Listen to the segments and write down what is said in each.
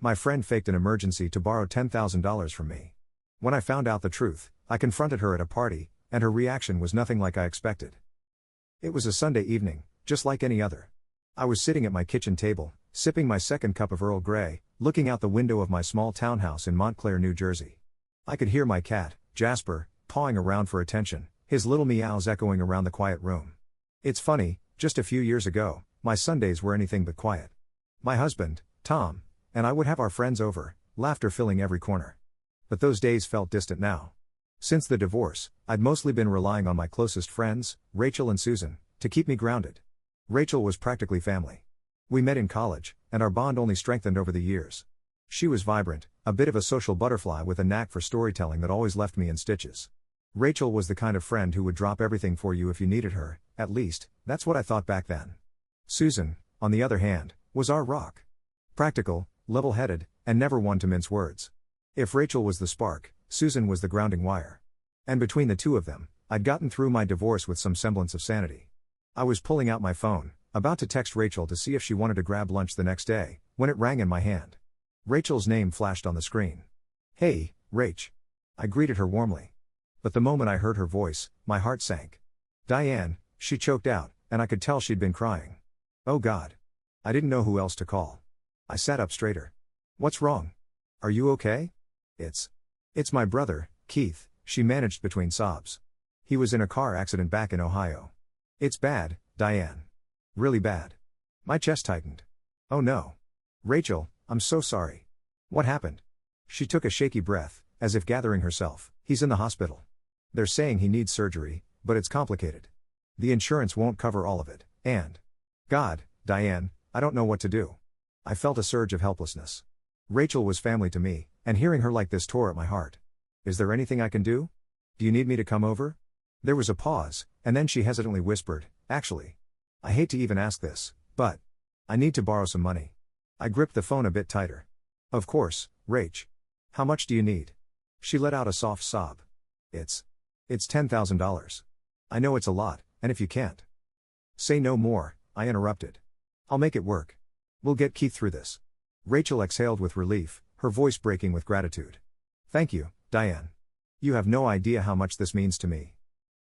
My friend faked an emergency to borrow $10,000 from me. When I found out the truth, I confronted her at a party, and her reaction was nothing like I expected. It was a Sunday evening, just like any other. I was sitting at my kitchen table, sipping my second cup of Earl Grey, looking out the window of my small townhouse in Montclair, New Jersey. I could hear my cat, Jasper, pawing around for attention, his little meows echoing around the quiet room. It's funny, just a few years ago, my Sundays were anything but quiet. My husband, Tom, and I would have our friends over, laughter filling every corner. But those days felt distant now. Since the divorce, I'd mostly been relying on my closest friends, Rachel and Susan, to keep me grounded. Rachel was practically family. We met in college, and our bond only strengthened over the years. She was vibrant, a bit of a social butterfly with a knack for storytelling that always left me in stitches. Rachel was the kind of friend who would drop everything for you if you needed her, at least, that's what I thought back then. Susan, on the other hand, was our rock. Practical, level-headed, and never one to mince words. If Rachel was the spark, Susan was the grounding wire. And between the two of them, I'd gotten through my divorce with some semblance of sanity. I was pulling out my phone, about to text Rachel to see if she wanted to grab lunch the next day, when it rang in my hand. Rachel's name flashed on the screen. "Hey, Rach." I greeted her warmly. But the moment I heard her voice, my heart sank. "Diane," she choked out, and I could tell she'd been crying. Oh God. I didn't know who else to call. I sat up straighter. "What's wrong? Are you okay?" It's my brother, Keith," she managed between sobs. "He was in a car accident back in Ohio." "It's bad, Diane. Really bad." My chest tightened. "Oh no. Rachel, I'm so sorry. What happened?" She took a shaky breath, as if gathering herself. "He's in the hospital. They're saying he needs surgery, but it's complicated. The insurance won't cover all of it, and..." God, Diane, I don't know what to do. I felt a surge of helplessness. Rachel was family to me, and hearing her like this tore at my heart. "Is there anything I can do? Do you need me to come over?" There was a pause, and then she hesitantly whispered, "Actually, I hate to even ask this, but I need to borrow some money." I gripped the phone a bit tighter. "Of course, Rach. How much do you need?" She let out a soft sob. It's $10,000. I know it's a lot, and if you can't..." "Say no more," I interrupted. "I'll make it work. We'll get Keith through this." Rachel exhaled with relief, her voice breaking with gratitude. "Thank you, Diane. You have no idea how much this means to me.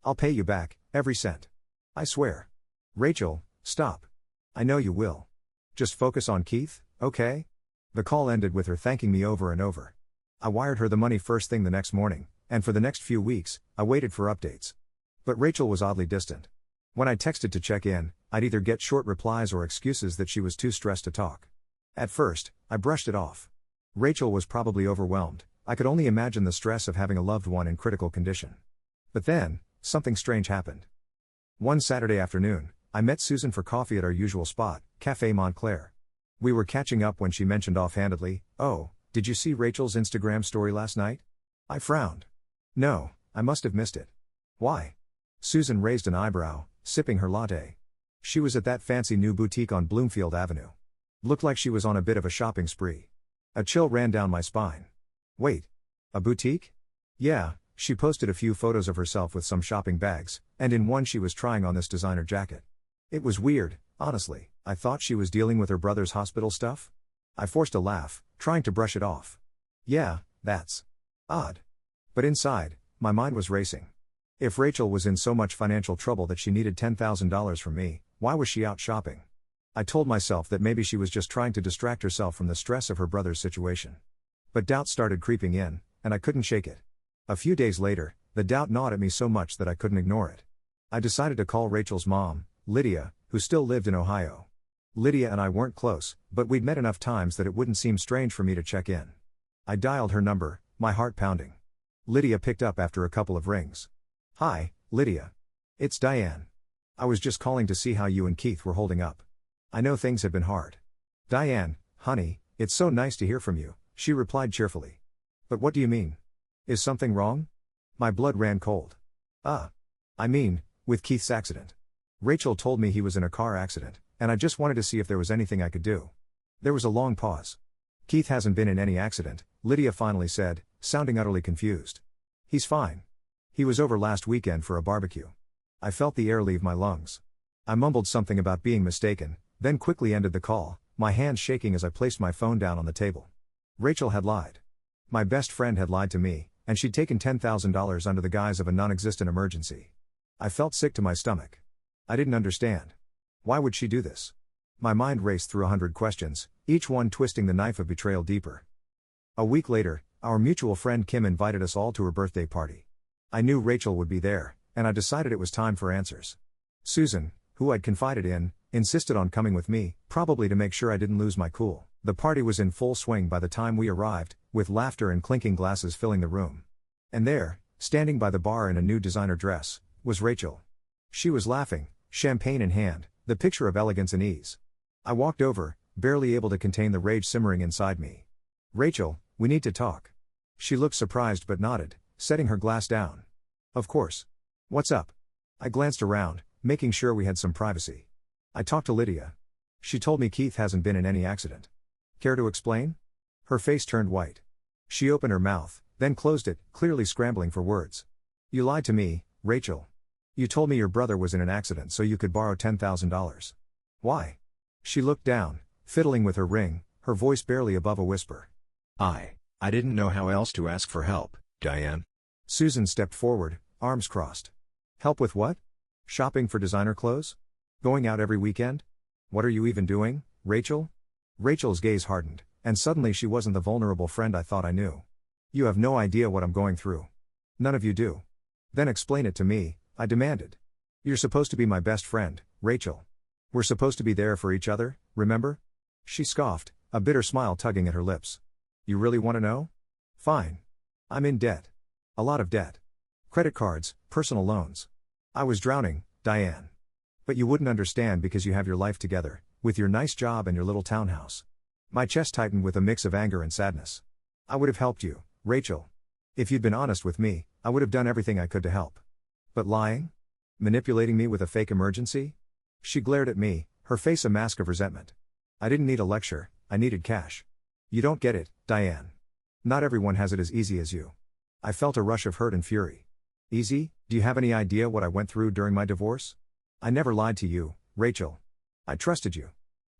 I'll pay you back, every cent. I swear." "Rachel, stop. I know you will. Just focus on Keith, okay?" The call ended with her thanking me over and over. I wired her the money first thing the next morning, and for the next few weeks, I waited for updates. But Rachel was oddly distant. When I texted to check in, I'd either get short replies or excuses that she was too stressed to talk. At first, I brushed it off. Rachel was probably overwhelmed. I could only imagine the stress of having a loved one in critical condition. But then, something strange happened. One Saturday afternoon, I met Susan for coffee at our usual spot, Café Montclair. We were catching up when she mentioned offhandedly, "Oh, did you see Rachel's Instagram story last night?" I frowned. "No, I must have missed it." "Why?" Susan raised an eyebrow, sipping her latte. "She was at that fancy new boutique on Bloomfield Avenue. Looked like she was on a bit of a shopping spree." A chill ran down my spine. "Wait. A boutique?" "Yeah, she posted a few photos of herself with some shopping bags, and in one she was trying on this designer jacket. It was weird, honestly. I thought she was dealing with her brother's hospital stuff." I forced a laugh, trying to brush it off. "Yeah, that's odd." But inside, my mind was racing. If Rachel was in so much financial trouble that she needed $10,000 from me, why was she out shopping? I told myself that maybe she was just trying to distract herself from the stress of her brother's situation. But doubt started creeping in, and I couldn't shake it. A few days later, the doubt gnawed at me so much that I couldn't ignore it. I decided to call Rachel's mom, Lydia, who still lived in Ohio. Lydia and I weren't close, but we'd met enough times that it wouldn't seem strange for me to check in. I dialed her number, my heart pounding. Lydia picked up after a couple of rings. "Hi, Lydia. It's Diane. I was just calling to see how you and Keith were holding up. I know things have been hard." "Diane, honey, it's so nice to hear from you," she replied cheerfully. "But what do you mean? Is something wrong?" My blood ran cold. I mean, with Keith's accident. Rachel told me he was in a car accident, and I just wanted to see if there was anything I could do." There was a long pause. "Keith hasn't been in any accident," Lydia finally said, sounding utterly confused. "He's fine. He was over last weekend for a barbecue." I felt the air leave my lungs. I mumbled something about being mistaken, then quickly ended the call, my hands shaking as I placed my phone down on the table. Rachel had lied. My best friend had lied to me, and she'd taken $10,000 under the guise of a non-existent emergency. I felt sick to my stomach. I didn't understand. Why would she do this? My mind raced through 100 questions, each one twisting the knife of betrayal deeper. A week later, our mutual friend Kim invited us all to her birthday party. I knew Rachel would be there, and I decided it was time for answers. Susan, who I'd confided in, insisted on coming with me, probably to make sure I didn't lose my cool. The party was in full swing by the time we arrived, with laughter and clinking glasses filling the room. And there, standing by the bar in a new designer dress, was Rachel. She was laughing, champagne in hand, the picture of elegance and ease. I walked over, barely able to contain the rage simmering inside me. "Rachel, we need to talk." She looked surprised but nodded, setting her glass down. "Of course. What's up?" I glanced around, making sure we had some privacy. "I talked to Lydia. She told me Keith hasn't been in any accident. Care to explain?" Her face turned white. She opened her mouth, then closed it, clearly scrambling for words. "You lied to me, Rachel. You told me your brother was in an accident so you could borrow $10,000. Why?" She looked down, fiddling with her ring, her voice barely above a whisper. I didn't know how else to ask for help, Diane." Susan stepped forward, arms crossed. "Help with what? Shopping for designer clothes? Going out every weekend? What are you even doing, Rachel?" Rachel's gaze hardened, and suddenly she wasn't the vulnerable friend I thought I knew. "You have no idea what I'm going through. None of you do. Then explain it to me," I demanded. "You're supposed to be my best friend, Rachel. We're supposed to be there for each other, remember?" She scoffed, a bitter smile tugging at her lips. "You really want to know? Fine. I'm in debt. A lot of debt. Credit cards, personal loans. I was drowning, Diane. But you wouldn't understand because you have your life together, with your nice job and your little townhouse." My chest tightened with a mix of anger and sadness. "I would have helped you, Rachel. If you'd been honest with me, I would have done everything I could to help. But lying? Manipulating me with a fake emergency?" She glared at me, her face a mask of resentment. "I didn't need a lecture, I needed cash. You don't get it, Diane. Not everyone has it as easy as you." I felt a rush of hurt and fury. "Easy? Do you have any idea what I went through during my divorce? I never lied to you, Rachel. I trusted you.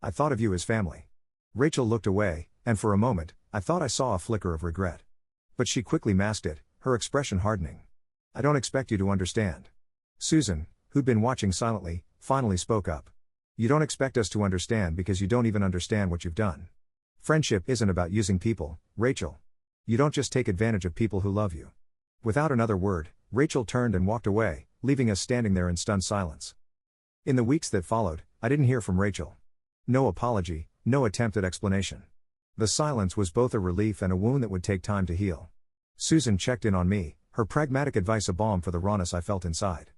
I thought of you as family." Rachel looked away, and for a moment, I thought I saw a flicker of regret. But she quickly masked it, her expression hardening. "I don't expect you to understand." Susan, who'd been watching silently, finally spoke up. "You don't expect us to understand because you don't even understand what you've done. Friendship isn't about using people, Rachel. You don't just take advantage of people who love you." Without another word, Rachel turned and walked away, leaving us standing there in stunned silence. In the weeks that followed, I didn't hear from Rachel. No apology, no attempt at explanation. The silence was both a relief and a wound that would take time to heal. Susan checked in on me, her pragmatic advice a balm for the rawness I felt inside.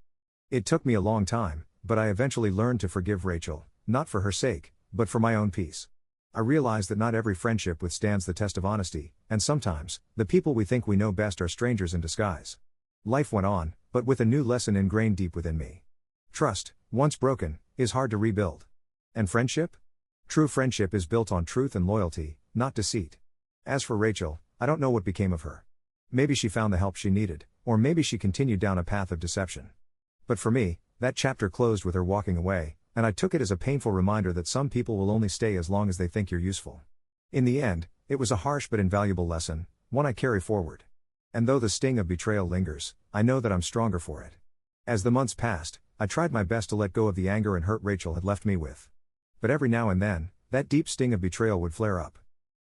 It took me a long time, but I eventually learned to forgive Rachel, not for her sake, but for my own peace. I realized that not every friendship withstands the test of honesty, and sometimes, the people we think we know best are strangers in disguise. Life went on, but with a new lesson ingrained deep within me. Trust, once broken, is hard to rebuild. And friendship? True friendship is built on truth and loyalty, not deceit. As for Rachel, I don't know what became of her. Maybe she found the help she needed, or maybe she continued down a path of deception. But for me, that chapter closed with her walking away, and I took it as a painful reminder that some people will only stay as long as they think you're useful. In the end, it was a harsh but invaluable lesson, one I carry forward. And though the sting of betrayal lingers, I know that I'm stronger for it. As the months passed, I tried my best to let go of the anger and hurt Rachel had left me with. But every now and then, that deep sting of betrayal would flare up.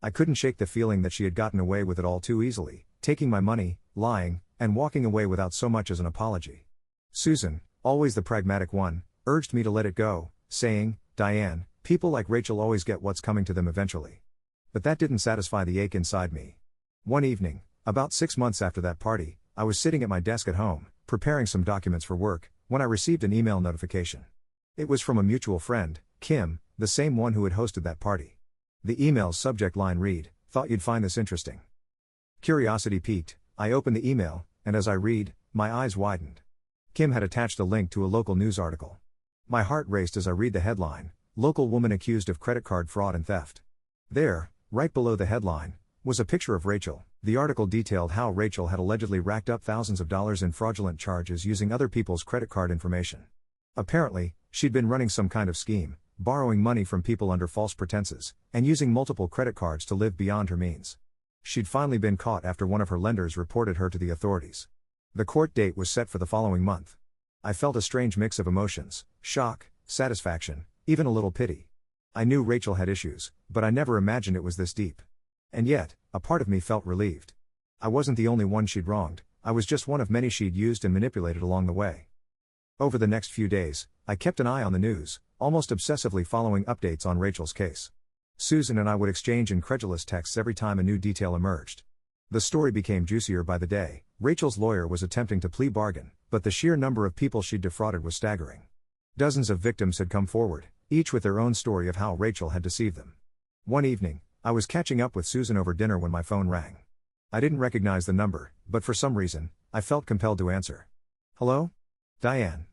I couldn't shake the feeling that she had gotten away with it all too easily, taking my money, lying, and walking away without so much as an apology. Susan, always the pragmatic one, urged me to let it go, saying, "Diane, people like Rachel always get what's coming to them eventually." But that didn't satisfy the ache inside me. One evening, about 6 months after that party, I was sitting at my desk at home, preparing some documents for work, when I received an email notification. It was from a mutual friend, Kim, the same one who had hosted that party. The email's subject line read, "Thought you'd find this interesting." Curiosity piqued, I opened the email, and as I read, my eyes widened. Kim had attached a link to a local news article. My heart raced as I read the headline, "Local woman accused of credit card fraud and theft." There, right below the headline, was a picture of Rachel. The article detailed how Rachel had allegedly racked up thousands of dollars in fraudulent charges using other people's credit card information. Apparently, she'd been running some kind of scheme, borrowing money from people under false pretenses, and using multiple credit cards to live beyond her means. She'd finally been caught after one of her lenders reported her to the authorities. The court date was set for the following month. I felt a strange mix of emotions: shock, satisfaction, even a little pity. I knew Rachel had issues, but I never imagined it was this deep. And yet, a part of me felt relieved. I wasn't the only one she'd wronged, I was just one of many she'd used and manipulated along the way. Over the next few days, I kept an eye on the news, almost obsessively following updates on Rachel's case. Susan and I would exchange incredulous texts every time a new detail emerged. The story became juicier by the day. Rachel's lawyer was attempting to plea bargain, but the sheer number of people she'd defrauded was staggering. Dozens of victims had come forward, each with their own story of how Rachel had deceived them. One evening, I was catching up with Susan over dinner when my phone rang. I didn't recognize the number, but for some reason, I felt compelled to answer. "Hello? Diane.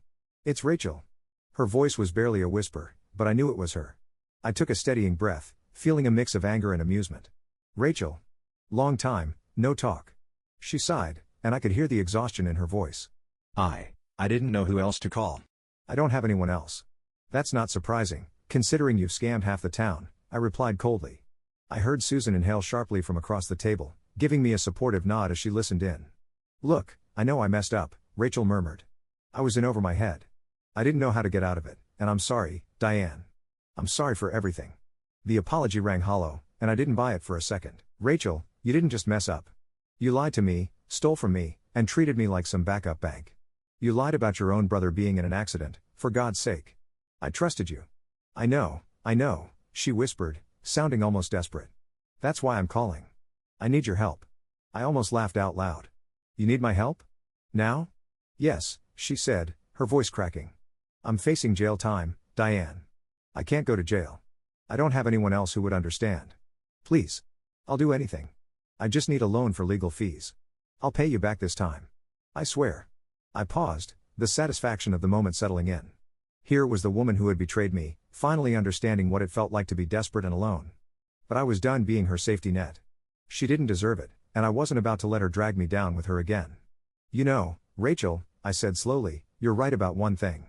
It's Rachel." Her voice was barely a whisper, but I knew it was her. I took a steadying breath, feeling a mix of anger and amusement. "Rachel. Long time, no talk." She sighed, and I could hear the exhaustion in her voice. I didn't know who else to call." "I don't have anyone else." "That's not surprising, considering you've scammed half the town," I replied coldly. I heard Susan inhale sharply from across the table, giving me a supportive nod as she listened in. "Look, I know I messed up," Rachel murmured. "I was in over my head. I didn't know how to get out of it, and I'm sorry, Diane. I'm sorry for everything." The apology rang hollow, and I didn't buy it for a second. "Rachel, you didn't just mess up. You lied to me, stole from me, and treated me like some backup bank. You lied about your own brother being in an accident, for God's sake. I trusted you." I know, she whispered, sounding almost desperate. "That's why I'm calling. I need your help." I almost laughed out loud. "You need my help? Now?" "Yes," she said, her voice cracking. "I'm facing jail time, Diane. I can't go to jail. I don't have anyone else who would understand. Please. I'll do anything. I just need a loan for legal fees. I'll pay you back this time. I swear." I paused, the satisfaction of the moment settling in. Here was the woman who had betrayed me, finally understanding what it felt like to be desperate and alone. But I was done being her safety net. She didn't deserve it, and I wasn't about to let her drag me down with her again. "You know, Rachel," I said slowly, "you're right about one thing.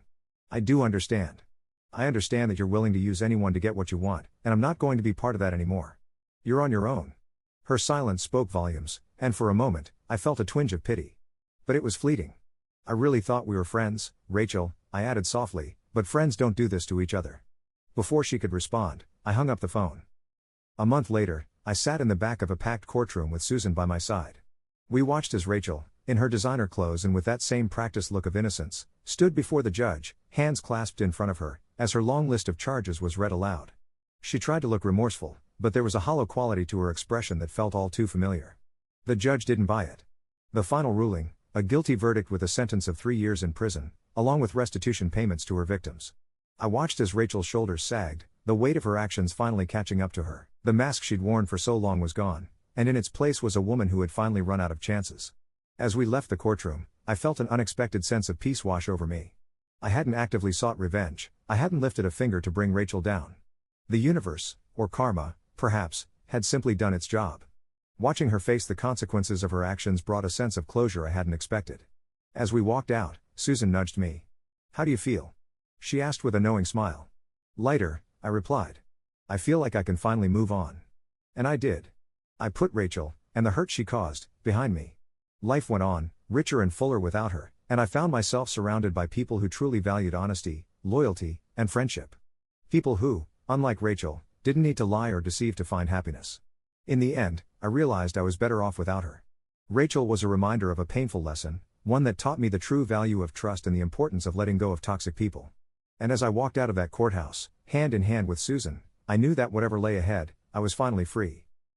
I do understand. I understand that you're willing to use anyone to get what you want, and I'm not going to be part of that anymore. You're on your own." Her silence spoke volumes, and for a moment, I felt a twinge of pity. But it was fleeting. "I really thought we were friends, Rachel," I added softly, "but friends don't do this to each other." Before she could respond, I hung up the phone. A month later, I sat in the back of a packed courtroom with Susan by my side. We watched as Rachel, in her designer clothes and with that same practiced look of innocence, stood before the judge, hands clasped in front of her, as her long list of charges was read aloud. She tried to look remorseful, but there was a hollow quality to her expression that felt all too familiar. The judge didn't buy it. The final ruling, a guilty verdict with a sentence of 3 years in prison, along with restitution payments to her victims. I watched as Rachel's shoulders sagged, the weight of her actions finally catching up to her. The mask she'd worn for so long was gone, and in its place was a woman who had finally run out of chances. As we left the courtroom, I felt an unexpected sense of peace wash over me. I hadn't actively sought revenge, I hadn't lifted a finger to bring Rachel down. The universe, or karma, perhaps, had simply done its job. Watching her face the consequences of her actions brought a sense of closure I hadn't expected. As we walked out, Susan nudged me. "How do you feel?" she asked with a knowing smile. "Lighter," I replied. "I feel like I can finally move on." And I did. I put Rachel, and the hurt she caused, behind me. Life went on, richer and fuller without her, and I found myself surrounded by people who truly valued honesty, loyalty, and friendship. People who, unlike Rachel, didn't need to lie or deceive to find happiness. In the end, I realized I was better off without her. Rachel was a reminder of a painful lesson, one that taught me the true value of trust and the importance of letting go of toxic people. And as I walked out of that courthouse, hand in hand with Susan, I knew that whatever lay ahead, I was finally free.